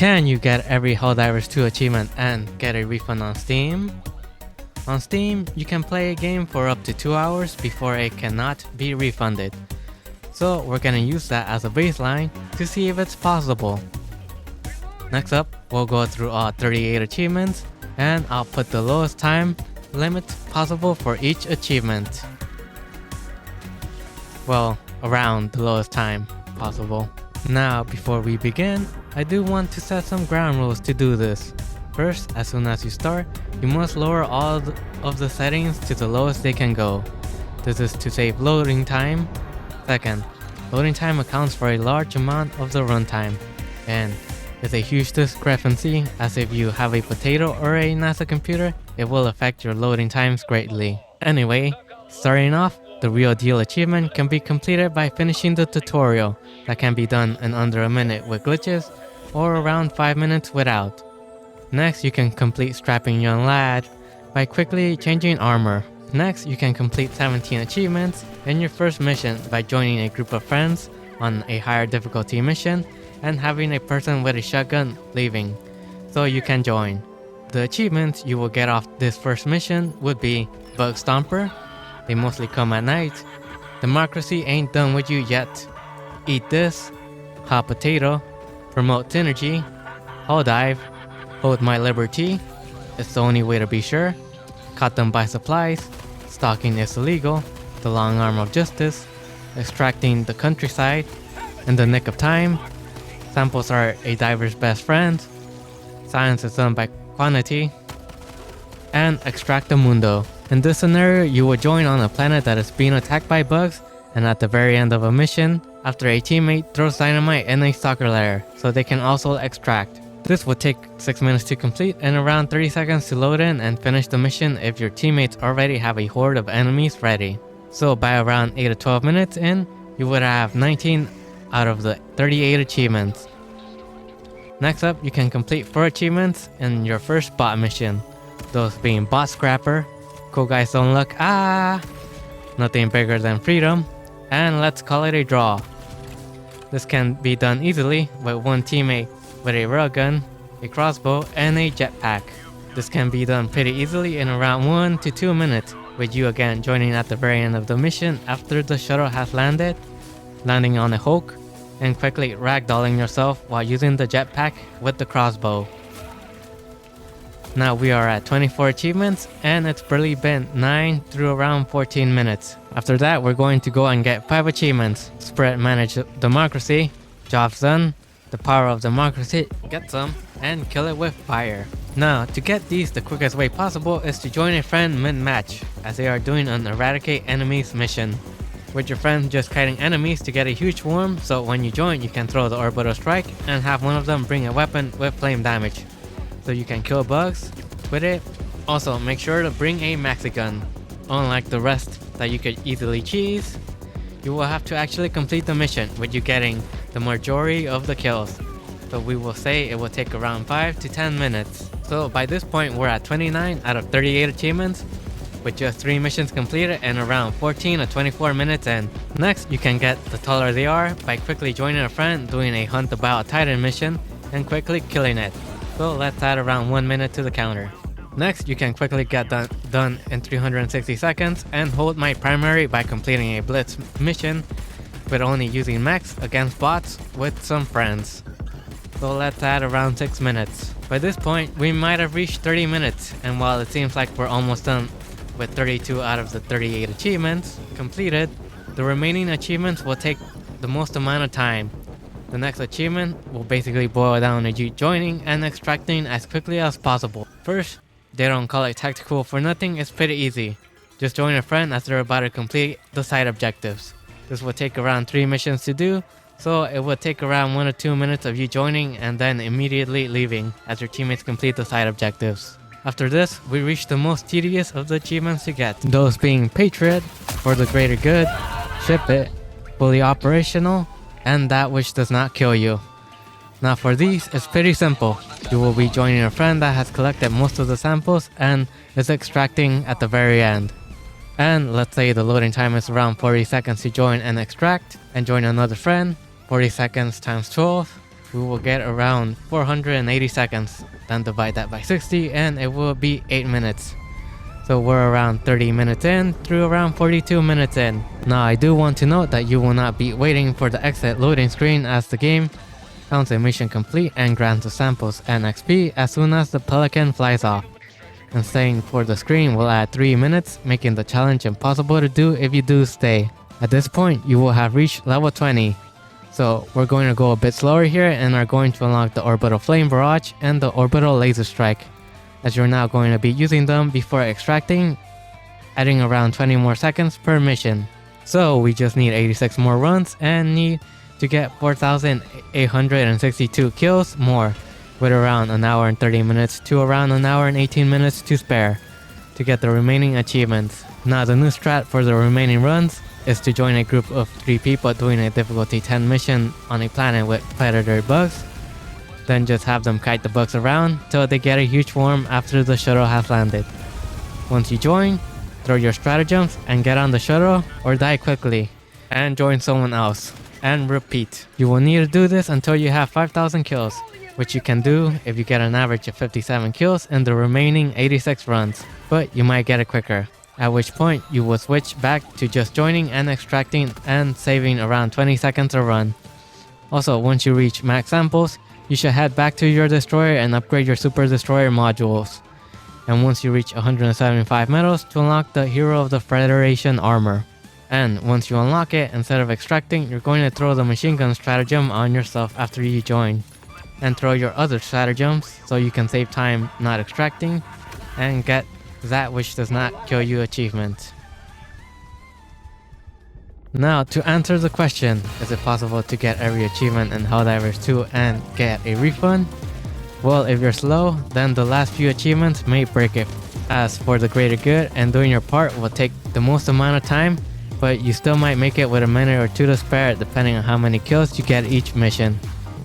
Can you get every Helldivers 2 achievement and get a refund on Steam? On Steam, you can play a game for up to 2 hours before it cannot be refunded. So we're gonna use that as a baseline to see if it's possible. Next up, we'll go through all 38 achievements and I'll put the lowest time limit possible for each achievement. Well, around the lowest time possible. Now, before we begin, I do want to set some ground rules to do this. First, as soon as you start, you must lower all of the settings to the lowest they can go. This is to save loading time. Second, loading time accounts for a large amount of the runtime, and is a huge discrepancy, as if you have a potato or a NASA computer, it will affect your loading times greatly. Anyway, starting off, the real deal achievement can be completed by finishing the tutorial that can be done in under a minute with glitches or around 5 minutes without. Next, you can complete strapping young lad by quickly changing armor. Next, you can complete 17 achievements in your first mission by joining a group of friends on a higher difficulty mission and having a person with a shotgun leaving, so you can join. The achievements you will get off this first mission would be Bug Stomper, they mostly come at night, Democracy Ain't Done With You Yet, Eat This, Hot Potato, Promote Synergy, Hull Dive, Hold My Liberty, It's the Only Way to Be Sure, Caught Them By Supplies, Stalking is Illegal, The Long Arm of Justice, Extracting the Countryside, In the Nick of Time, Samples Are a Diver's Best Friend, Science is Done by Quantity, and Extract the Mundo. In this scenario, you will join on a planet that is being attacked by bugs, and at the very end of a mission, after a teammate throws dynamite in a stalker lair, so they can also extract. This will take 6 minutes to complete and around 30 seconds to load in and finish the mission if your teammates already have a horde of enemies ready. So by around 8 to 12 minutes in, you would have 19 out of the 38 achievements. Next up, you can complete 4 achievements in your first bot mission, those being Bot Scrapper, Cool Guys Don't Look, Nothing Bigger Than Freedom, and Let's Call It a Draw. This can be done easily with one teammate with a railgun, a crossbow, and a jetpack. This can be done pretty easily in around 1 to 2 minutes, with you again joining at the very end of the mission after the shuttle has landed, landing on a Hulk, and quickly ragdolling yourself while using the jetpack with the crossbow. Now we are at 24 achievements and it's barely been 9 through around 14 minutes. After that, we're going to go and get 5 achievements. Spread Manage Democracy, Jobs Done, The Power of Democracy, Get Some, and Kill It With Fire. Now, to get these, the quickest way possible is to join a friend mid-match, as they are doing an Eradicate Enemies mission. With your friend just kiting enemies to get a huge swarm, so when you join you can throw the orbital strike and have one of them bring a weapon with flame damage, so you can kill bugs with it. Also, make sure to bring a maxi gun. Unlike the rest that you could easily cheese, you will have to actually complete the mission with you getting the majority of the kills. So we will say it will take around 5 to 10 minutes. So by this point we're at 29 out of 38 achievements, with just 3 missions completed and around 14 to 24 minutes in. Next, you can get the taller they are by quickly joining a friend doing a Hunt About a Titan mission and quickly killing it. So let's add around 1 minute to the counter. Next, you can quickly get done in 360 seconds and hold my primary by completing a blitz mission with only using mechs against bots with some friends. So let's add around 6 minutes. By this point, we might have reached 30 minutes, and while it seems like we're almost done with 32 out of the 38 achievements completed, the remaining achievements will take the most amount of time. The next achievement will basically boil down to you joining and extracting as quickly as possible. First, they don't call it tactical for nothing, it's pretty easy. Just join a friend as they're about to complete the side objectives. This will take around 3 missions to do, so it will take around 1 to 2 minutes of you joining and then immediately leaving as your teammates complete the side objectives. After this, we reach the most tedious of the achievements to get, those being Patriot, For the Greater Good, Ship It, Fully Operational, and That Which Does Not Kill You. Now for these, it's pretty simple. You will be joining a friend that has collected most of the samples and is extracting at the very end. And let's say the loading time is around 40 seconds to join and extract, and join another friend, 40 seconds times 12, we will get around 480 seconds. Then divide that by 60 and it will be 8 minutes. So we're around 30 minutes in through around 42 minutes in. Now I do want to note that you will not be waiting for the exit loading screen, as the game counts a mission complete and grants the samples and XP as soon as the pelican flies off. And staying for the screen will add 3 minutes, making the challenge impossible to do if you do stay. At this point, you will have reached level 20. So we're going to go a bit slower here and are going to unlock the orbital flame barrage and the orbital laser strike, as you're now going to be using them before extracting, adding around 20 more seconds per mission. So we just need 86 more runs and need to get 4,862 kills more, with around an hour and 30 minutes to around an hour and 18 minutes to spare to get the remaining achievements. Now the new strat for the remaining runs is to join a group of 3 people doing a difficulty 10 mission on a planet with predatory bugs. Then just have them kite the bugs around till they get a huge swarm after the shuttle has landed. Once you join, throw your stratagems and get on the shuttle or die quickly and join someone else, and repeat. You will need to do this until you have 5,000 kills, which you can do if you get an average of 57 kills in the remaining 86 runs, but you might get it quicker, at which point you will switch back to just joining and extracting and saving around 20 seconds a run. Also, once you reach max samples, you should head back to your destroyer and upgrade your super destroyer modules. And once you reach 175 medals to unlock the Hero of the Federation armor. And once you unlock it, instead of extracting, you're going to throw the machine gun stratagem on yourself after you join. And throw your other stratagems so you can save time not extracting and get that which does not kill you achievement. Now to answer the question, is it possible to get every achievement in Helldivers 2 and get a refund? Well, if you're slow, then the last few achievements may break it. As for the greater good, and doing your part will take the most amount of time, but you still might make it with a minute or 2 to spare depending on how many kills you get each mission.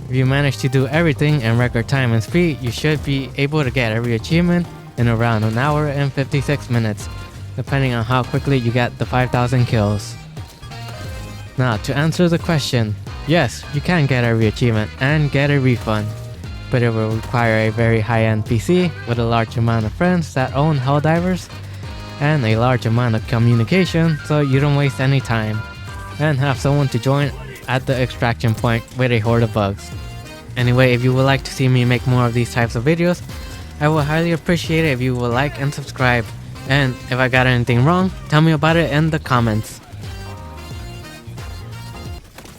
If you manage to do everything in record time and speed, you should be able to get every achievement in around an hour and 56 minutes, depending on how quickly you get the 5,000 kills. Now to answer the question, yes, you can get every achievement and get a refund, but it will require a very high-end PC with a large amount of friends that own Helldivers and a large amount of communication so you don't waste any time, and have someone to join at the extraction point with a horde of bugs. Anyway, if you would like to see me make more of these types of videos, I would highly appreciate it if you would like and subscribe, and if I got anything wrong, tell me about it in the comments.